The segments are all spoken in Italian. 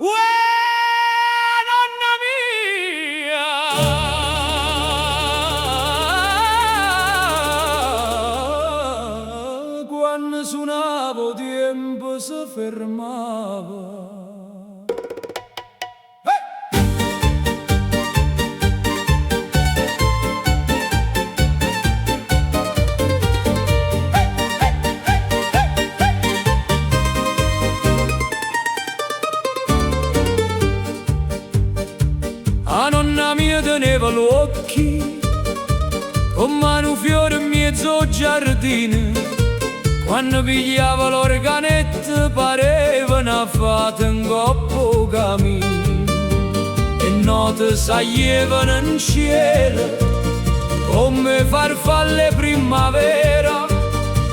Uè, nonna mia, quando suonavo tempo si fermava. A nonna mia teneva gli occhi come un fiore in mezzo al giardino. Quando pigliava l'organetto pareva una fata in coppo cammino. E note salievano in cielo come farfalle primavera.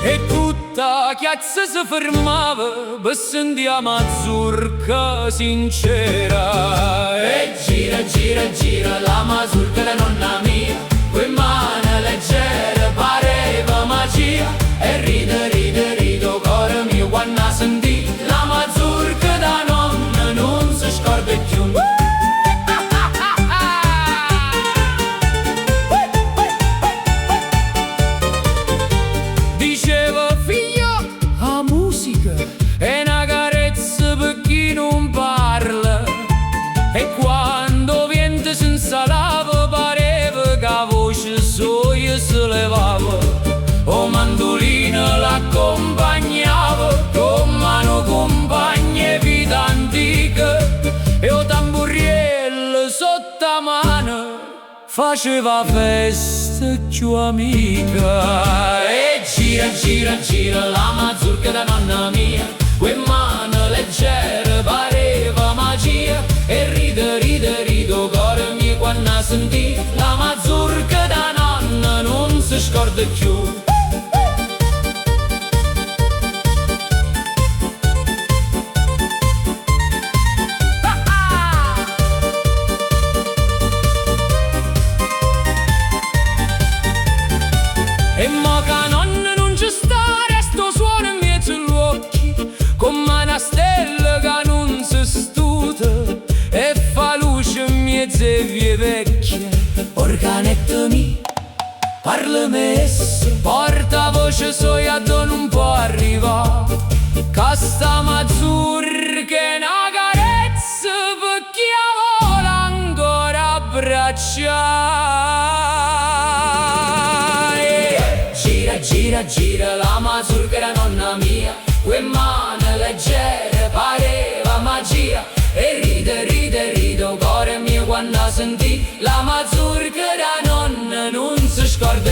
E tutta chiazza si fermava per sentire mazurka sincera. E gira, gira, gira la mazurka da nonna mia, quei mani leggere pareva magia. E ride, ride, rido cuore mio quando sentì la mazurka da nonna non si scorda più. Diceva figlio, la musica è una carezza per chi non parla. E quando vento si insalava pareva che la voce sua si levava. O mandolina l'accompagnava come una compagna vita antica. E o tamburiello sotto la mano faceva festa più amica. E gira, gira, gira la mazurka da nonna mia, quei mani leggere pareva magia. E ride, ride, rido cuore mio quando sentì la mazurka da nonna non si scorda più. E mo che nonna non ci sta, resto suono in mezzo agli occhi come una stella che non si stuta. E fa luce in mezzo alle vie vecchie. Organetto mio, parla messo, porta voce sua dove non può arrivare. Che sta mazurka è una carezza per chi la vuole ancora abbracciare. Gira, gira, gira la mazurka da nonna mia, quei mani leggere pareva magia. E ride, ride, rido cuore mio quando sentì la mazurka da nonna non si scorda